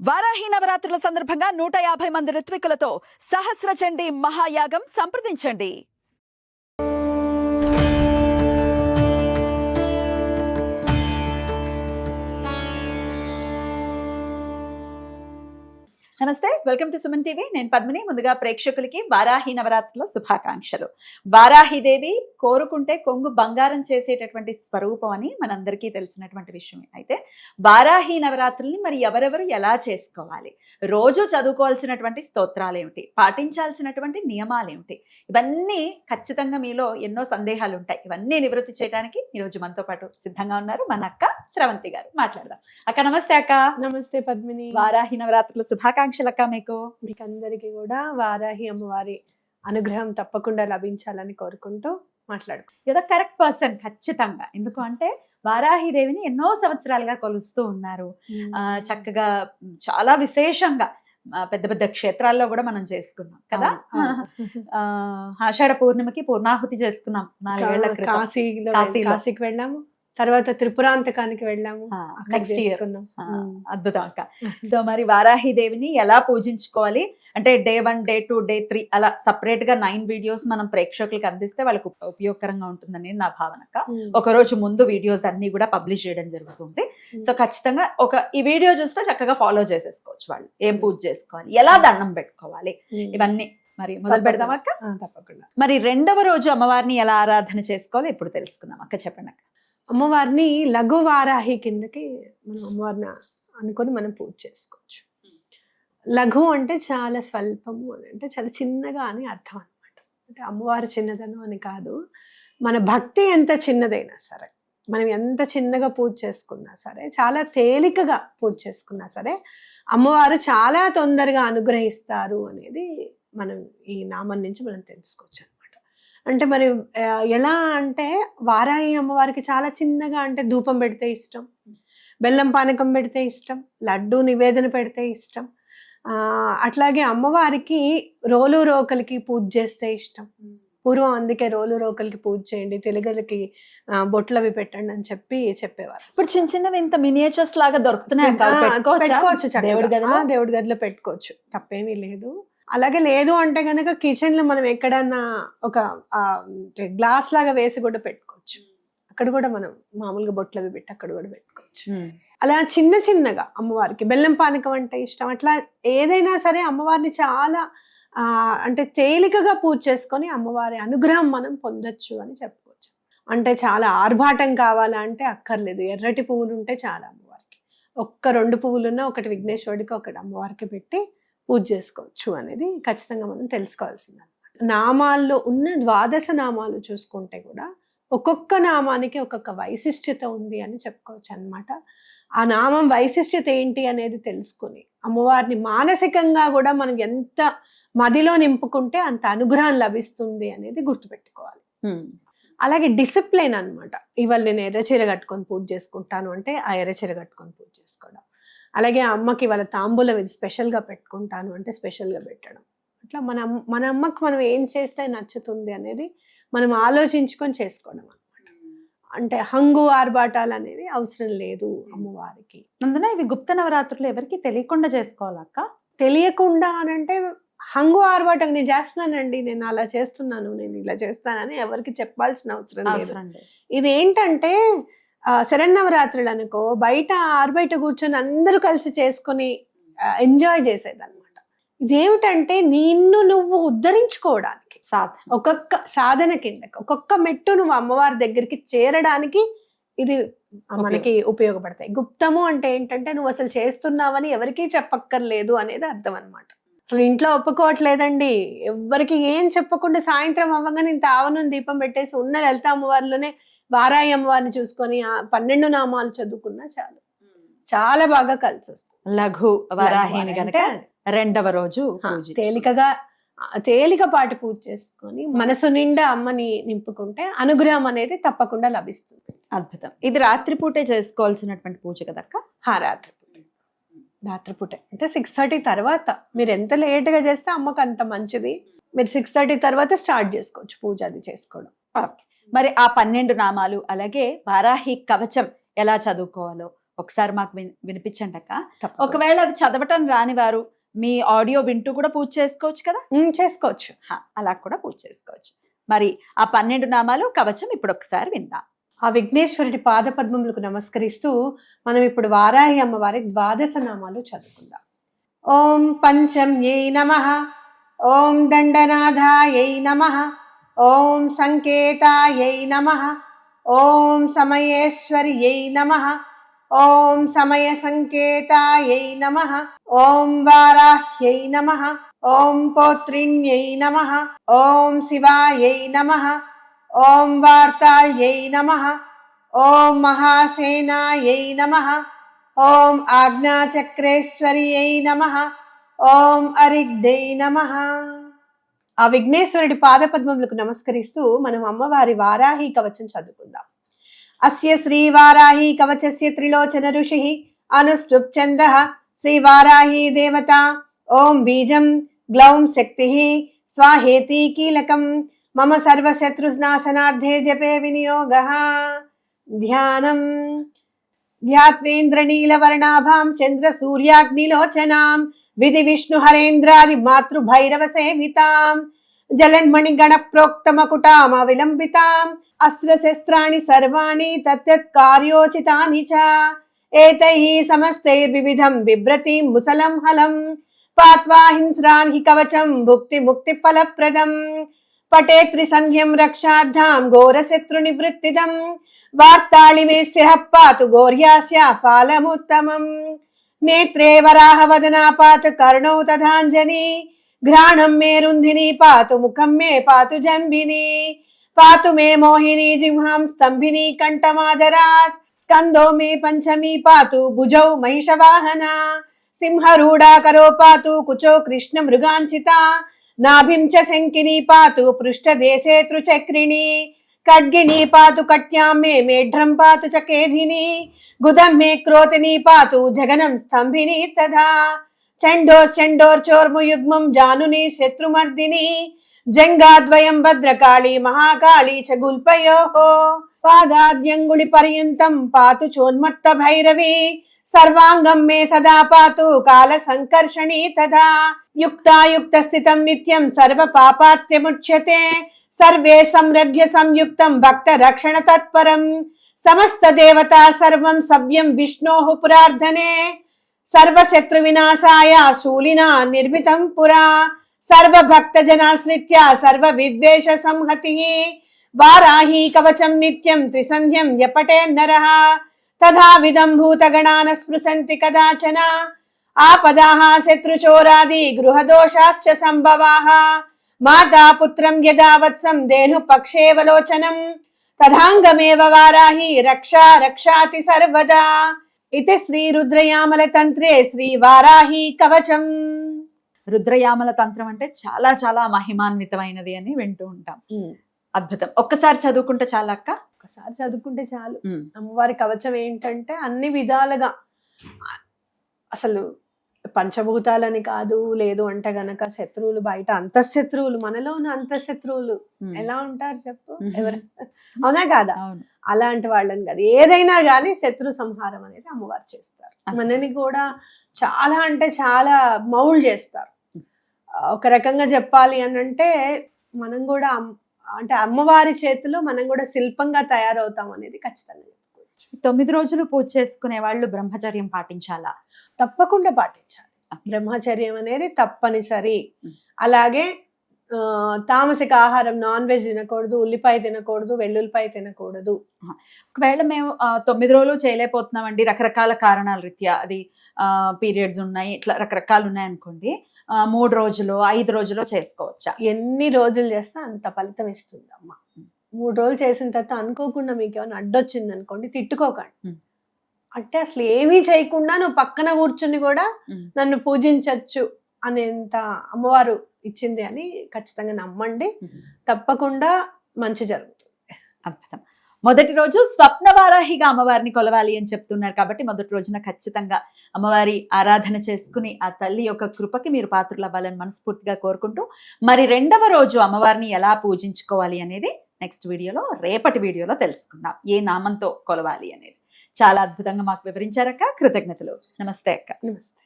వారాహి నవరాత్రుల సందర్భంగా 150 మంది ఋత్వికులతో సహస్ర చండీ మహాయాగం సంప్రదించండి. నమస్తే, వెల్కమ్ టు సుమన్ టీవీ. నేను పద్మిని. ముందుగా ప్రేక్షకులకి వారాహి నవరాత్రుల శుభాకాంక్షలు. వారాహిదేవి కోరుకుంటే కొంగు బంగారం చేసేటటువంటి స్వరూపం అని మనందరికీ తెలిసినటువంటి విషయమే. అయితే వారాహి నవరాత్రుల్ని మరి ఎవరెవరు ఎలా చేసుకోవాలి, రోజు చదువుకోవాల్సినటువంటి స్తోత్రాలు ఏమిటి, పాటించాల్సినటువంటి నియమాలు ఏమిటి, ఇవన్నీ ఖచ్చితంగా మీలో ఎన్నో సందేహాలు ఉంటాయి. ఇవన్నీ నివృత్తి చేయడానికి ఈరోజు మనతో పాటు సిద్ధంగా ఉన్నారు మన అక్క స్రవంతి గారు. మాట్లాడదాం. అక్క నమస్తే. అక్క నమస్తే పద్మిని. వారాహి నవరాత్రుల శుభాకాంక్షలు అక్క. మీకు అందరికీ కూడా వారాహి అమ్మవారి అనుగ్రహం తప్పకుండా లభించాలని కోరుకుంటూ మాట్లాడుకో. ఏదో కరెక్ట్ పర్సన్ ఖచ్చితంగా. ఎందుకు అంటే వారాహి దేవిని ఎన్నో సంవత్సరాలుగా కొలుస్తూ ఉన్నారు. చక్కగా చాలా విశేషంగా పెద్ద పెద్ద క్షేత్రాల్లో కూడా మనం చేసుకున్నాం కదా. ఆషాఢ పూర్ణిమకి పూర్ణాహుతి చేసుకున్నాం 4 ఏళ్ల క్రితం. కాశీకి వెళ్ళాము, తర్వాత త్రిపురాంతకానికి వెళ్ళాము. Next year. అద్భుతం అక్క. సో మరి వారాహి దేవిని ఎలా పూజించుకోవాలి అంటే డే 1, డే 2, డే 3 అలా సపరేట్ గా 9 వీడియోస్ మనం ప్రేక్షకులకు అందిస్తే వాళ్ళకు ఉపయోగకరంగా ఉంటుందని నా భావన అక్క. ఒక రోజు ముందు వీడియోస్ అన్ని కూడా పబ్లిష్ చేయడం జరుగుతుంది. సో ఖచ్చితంగా ఈ వీడియో చూస్తే చక్కగా ఫాలో చేసేసుకోవచ్చు వాళ్ళు. ఏం పూజ చేసుకోవాలి, ఎలా దండం పెట్టుకోవాలి, ఇవన్నీ మరి మొదలు పెడదాం అక్క. తప్పకుండా. మరి 2వ రోజు అమ్మవారిని ఎలా ఆరాధన చేసుకోవాలి ఇప్పుడు తెలుసుకుందాం అక్క. చెప్పండి అక్క. అమ్మవారిని లఘు వారాహి కిందకి మనం అమ్మవారిని అనుకొని మనం పూజ చేసుకోవచ్చు. లఘు అంటే చాలా స్వల్పము అని, అంటే చాలా చిన్నగా అని అర్థం అనమాట. అంటే అమ్మవారు చిన్నదను అని కాదు, మన భక్తి ఎంత చిన్నదైనా సరే, మనం ఎంత చిన్నగా పూజ చేసుకున్నా సరే, చాలా తేలికగా పూజ చేసుకున్నా సరే అమ్మవారు చాలా తొందరగా అనుగ్రహిస్తారు అనేది మనం ఈ నామం నుంచి మనం తెలుసుకోవచ్చు అనమాట. అంటే మరి ఎలా అంటే వారాహి అమ్మవారికి చాలా చిన్నగా, అంటే ధూపం పెడితే ఇష్టం, బెల్లం పానకం పెడితే ఇష్టం, లడ్డు నివేదన పెడితే ఇష్టం. అట్లాగే అమ్మవారికి రోలు రోకలికి పూజ చేస్తే ఇష్టం. పూర్వం అందుకే రోలు రోకలికి పూజ చేయండి, తెలుగులకి బొట్లవి పెట్టండి అని చెప్పేవారు. ఇప్పుడు చిన్న చిన్నవి ఇంత మినియేచర్స్ లాగా దొరుకుతున్నాయి, పెట్టుకోవచ్చు. దేవుడి గదిలో పెట్టుకోవచ్చు, తప్పేమీ లేదు. అలాగే లేదు అంటే కనుక కిచెన్ లో మనం ఎక్కడన్నా ఒక గ్లాస్ లాగా వేసి కూడా పెట్టుకోవచ్చు. అక్కడ కూడా మనం మామూలుగా బొట్లవి పెట్టి అక్కడ కూడా పెట్టుకోవచ్చు. అలా చిన్న చిన్నగా అమ్మవారికి బెల్లం పానకం అంటే ఇష్టం. అట్లా ఏదైనా సరే అమ్మవారిని చాలా అంటే తేలికగా పూజ చేసుకొని అమ్మవారి అనుగ్రహం మనం పొందొచ్చు అని చెప్పుకోవచ్చు. అంటే చాలా ఆర్భాటం కావాలా అంటే అక్కర్లేదు, ఎర్రటి పువ్వులు ఉంటే చాలా అమ్మవారికి. 2 పువ్వులున్నా ఒకటి విఘ్నేశ్వరుడికి, ఒకటి అమ్మవారికి పెట్టి పూజ చేసుకోవచ్చు అనేది ఖచ్చితంగా మనం తెలుసుకోవాల్సింది అనమాట. నామాల్లో ఉన్న 12 నామాలు చూసుకుంటే కూడా ఒక్కొక్క నామానికి ఒక్కొక్క వైశిష్ట్యత ఉంది అని చెప్పుకోవచ్చు అనమాట. ఆ నామం వైశిష్ట్యత ఏంటి అనేది తెలుసుకుని అమ్మవారిని మానసికంగా కూడా మనం ఎంత మదిలో నింపుకుంటే అంత అనుగ్రహం లభిస్తుంది అనేది గుర్తుపెట్టుకోవాలి. అలాగే డిసిప్లిన్ అనమాట. ఇవాళ నేను ఎర్రచీర కట్టుకొని పూజ చేసుకుంటాను అంటే ఆ ఎర్రచీర కట్టుకొని పూజ చేసుకోవడం. అలాగే అమ్మకి వాళ్ళ తాంబూలం ఇది స్పెషల్గా పెట్టుకుంటాను అంటే స్పెషల్గా పెట్టడం. అట్లా మన అమ్మకు మనం ఏం చేస్తే నచ్చుతుంది అనేది మనం ఆలోచించుకొని చేసుకోవడం అనమాట. అంటే హంగు ఆర్భాటాలు అనేవి అవసరం లేదు అమ్మవారికి. అందులో ఇవి గుప్త నవరాత్రులు ఎవరికి తెలియకుండా చేసుకోవాలక్క. తెలియకుండా అని అంటే హంగు ఆర్భాటం నేను చేస్తున్నానండి, నేను అలా చేస్తున్నాను, నేను ఇలా చేస్తానని ఎవరికి చెప్పాల్సిన అవసరం లేదు. ఇది ఏంటంటే శరన్నవరాత్రులు అనుకో బయట ఆరుబయట కూర్చొని అందరూ కలిసి చేసుకొని ఎంజాయ్ చేసేదన్నమాట. ఇదేమిటంటే నిన్ను నువ్వు ఉద్ధరించుకోవడానికి ఒక్కొక్క సాధన కిందకి ఒక్కొక్క మెట్టు నువ్వు అమ్మవారి దగ్గరికి చేరడానికి ఇది మనకి ఉపయోగపడతాయి. గుప్తము అంటే ఏంటంటే నువ్వు అసలు చేస్తున్నావని ఎవరికీ చెప్పక్కర్లేదు అనేది అర్థం అనమాట. అసలు ఇంట్లో ఒప్పుకోవట్లేదండి, ఎవరికి ఏం చెప్పకుండా సాయంత్రం అవ్వగానే ఇంత ఆవనం దీపం పెట్టేసి ఉన్న లలిత అమ్మవారిలోనే వారాహి అమ్మవారిని చూసుకొని 12 నామాలు చదువుకున్నా చాలు, చాలా బాగా కలిసి వస్తుంది. లఘు వారాహిని గనక 2వ రోజు తేలికపాటి పూజ చేసుకొని మనసు నిండా అమ్మని నింపుకుంటే అనుగ్రహం అనేది తప్పకుండా లభిస్తుంది. అద్భుతం. ఇది రాత్రిపూటే చేసుకోవాల్సినటువంటి పూజ కదక్క. రాత్రిపూటే అంటే 6:30 తర్వాత. మీరు ఎంత లేట్గా చేస్తే అమ్మకు అంత మంచిది. మీరు 6:30 తర్వాత స్టార్ట్ చేసుకోవచ్చు పూజ అది చేసుకోవడం. మరి ఆ 12 నామాలు అలాగే వారాహి కవచం ఎలా చదువుకోవాలో, ఒకసారి మాకు వినిపించండి అక్క. తప్పకుండా. ఒకవేళ అది చదవటం రాని వారు మీ ఆడియో వింటూ కూడా పూజ చేసుకోవచ్చు కదా? చేసుకోవచ్చు. అలా కూడా పూజ చేసుకోవచ్చు. మరి ఆ 12 నామాలు కవచం ఇప్పుడు ఒకసారి విందాం. ఆ విఘ్నేశ్వరుడి పాద పద్మములకు నమస్కరిస్తూ మనం ఇప్పుడు వారాహి అమ్మవారి 12 నామాలు చదువుకుందాం. ఓం పంచమ్యై నమః, ఓం దండనాథాయై నమః, ఓం సంకేతాయై నమః, ఓం సమయేశ్వర్యై నమః, ఓం సమయ సంకేతాయై నమః, ఓం వారాహ్యై నమః, ఓం పౌత్రిణ్యై నమః, ఓం శివాయై నమః, ఓం వార్తాళ్యై నమః, ఓం మహాసేనాయై నమః, ఓం ఆజ్ఞాచక్రేశ్వర్యై నమః, ఓం అరిగ్ధై నమః. ఆ విఘ్నేశ్వరుడి పాదపద్మములకు నమస్కరిస్తూ మనం అమ్మవారి వారాహి కవచం చదువుకుందాం. అస్య శ్రీ వారాహి కవచస్య త్రిలోచన ఋషిః అనుష్ఠుప్ ఛందః శ్రీ వారాహి దేవత. ఓం బీజం గ్లౌం శక్తిః స్వాహేతి కీలకం మమ సర్వశత్రునాశనార్థే జపే వినియోగః. ధ్యానం ధ్యాత్వేంద్రనీలవర్ణాభాం చంద్ర సూర్యాగ్నిలోచనాం విధి విష్ణు హరేంద్రాది మాతృభైరవ సేవితాం జలన్మణి గణ ప్రోక్తమకుటాం అవిలంబితాం అస్త్రశస్త్రాణి సర్వాణి తత్తత్ కార్యోచితాని చ ఏతైః సమస్తైర్వివిధం బిభ్రతిం ముసలం హలం పాత్వా హింస్రాన్ హి కవచం భుక్తి ముక్తి ఫలప్రదం పటే త్రిసంధ్యం రక్షార్థాం ఘోరశత్రు నివృత్తిదం వార్తాళి మే శిరః పాతు గౌర్యాస్య ఫలముత్తమం నేత్రే వరాహ వదనా పాతు కర్ణౌ తథాంజని घ्राणं मे रुन्धिनी पातु मुखं मे पातु जम्बिनी पातु मे मोहिनी जिह्वां स्तंभिनी कंठमादरात् स्कंदो मे पंचमी पातु भुजौ महिषवाहना सिंहरूढा करो पातु कुचो कृष्ण मृगांचिता नाभिं च शंकिनी पातु पृष्ठदेशे त्रिचक्रिणी खड्गिनी पातु कट्यां मे मेढ्रं पातु च केधिनी गुदं मे क्रोतिनी पातु जगनं स्तंभिनी तथा चंडोर्चोर्मुयुग्मं जानुनी शत्रुमर्दिनी जंगाद्वयं भद्रकाली महाकाली च गुल्पयोः पादाद्यंगुली पर्यन्तं पातु चोन्मत्त भैरवी सर्वांगं मे सदा पातु काल संकर्षणी तथा युक्तायुक्त स्थितं नित्यं सर्व पापात्र्यमुच्यते सर्वे समृद्ध्य संयुक्तं भक्त रक्षण तत्परं समस्त देवता सर्वं सव्यं विष्णोः पुरार्धने सर्वशत्रु विनाशाय शूलिना निर्मितं पुरा सर्वभक्त जनाश्रित्य सर्व विद्वेष संहतिः वाराही कवचं नित्यं त्रिसन्ध्यं यपटे नरः तथा विदं भूतगणान् स्पृशन्ति कदाचन आपदाः शत्रुचोरादि गृहदोषाश्च संभवाः माता पुत्रं यदा वत्सं धेनुपक्षेवलोचनं तदाङ्गमेव वाराही रक्षा रक्षाति सर्वदा. इति श्री रुद्रयामल తంత్రే శ్రీ వారాహి కవచం. రుద్రయామల తంత్రం అంటే చాలా చాలా మహిమాన్వితమైనది అని వింటూ ఉంటాం. అద్భుతం. ఒక్కసారి చదువుకుంటే చాలు అక్క? ఒకసారి చదువుకుంటే చాలు. అమ్మవారి కవచం ఏంటంటే అన్ని విధాలుగా అసలు పంచభూతాలని కాదు, లేదు అంటే గనక శత్రువులు బయట అంతఃశత్రువులు, మనలో ఉన్న అంతఃశత్రువులు ఎలా ఉంటారు చెప్పు, ఎవరు అవునా కాదా? అలాంటి వాళ్ళని కాదు, ఏదైనా కానీ శత్రు సంహారం అనేది అమ్మవారు చేస్తారు. మనని కూడా చాలా అంటే చాలా మౌల్డ్ చేస్తారు. ఒక రకంగా చెప్పాలి అని అంటే మనం కూడా అంటే అమ్మవారి చేతిలో మనం కూడా శిల్పంగా తయారవుతాం అనేది ఖచ్చితంగా చెప్పుకోవచ్చు. 9 రోజులు పూజ చేసుకునే వాళ్ళు బ్రహ్మచర్యం పాటించాలా? తప్పకుండా పాటించాలి. బ్రహ్మచర్యం అనేది తప్పనిసరి. అలాగే తామసిక ఆహారం, నాన్ వెజ్ తినకూడదు, ఉల్లిపాయ తినకూడదు, వెల్లుల్లిపాయ తినకూడదు. ఒకవేళ మేము 9 రోజులు చేయలేకపోతున్నామండి, రకరకాల కారణాల రీత్యా, అది పీరియడ్స్ ఉన్నాయి, ఇట్లా రకరకాలు ఉన్నాయి అనుకోండి, 3 రోజులు 5 రోజులు చేసుకోవచ్చా? ఎన్ని రోజులు చేస్తే అంత ఫలితం ఇస్తుంది అమ్మ. 3 రోజులు చేసిన తర్వాత అనుకోకుండా మీకు ఏమైనా అడ్డొచ్చింది అనుకోండి, తిట్టుకోకండి. అంటే అసలు ఏమీ చేయకుండా నువ్వు పక్కన కూర్చుని కూడా నన్ను పూజించవచ్చు అనేంత అమ్మవారు ఇచ్చింది అని ఖచ్చితంగా నమ్మండి. తప్పకుండా మంచి జరుగుతుంది. అద్భుతం. మొదటి రోజు స్వప్నవారాహిగా అమ్మవారిని కొలవాలి అని చెప్తున్నారు కాబట్టి మొదటి రోజున ఖచ్చితంగా అమ్మవారి ఆరాధన చేసుకుని ఆ తల్లి యొక్క కృపకి మీరు పాత్రలు అవ్వాలని మనస్ఫూర్తిగా కోరుకుంటూ, మరి 2వ రోజు అమ్మవారిని ఎలా పూజించుకోవాలి అనేది నెక్స్ట్ వీడియోలో, రేపటి వీడియోలో తెలుసుకుందాం. ఏ నామంతో కొలవాలి అనేది. చాలా అద్భుతంగా మాకు వివరించారక్క. కృతజ్ఞతలు. నమస్తే అక్క. నమస్తే.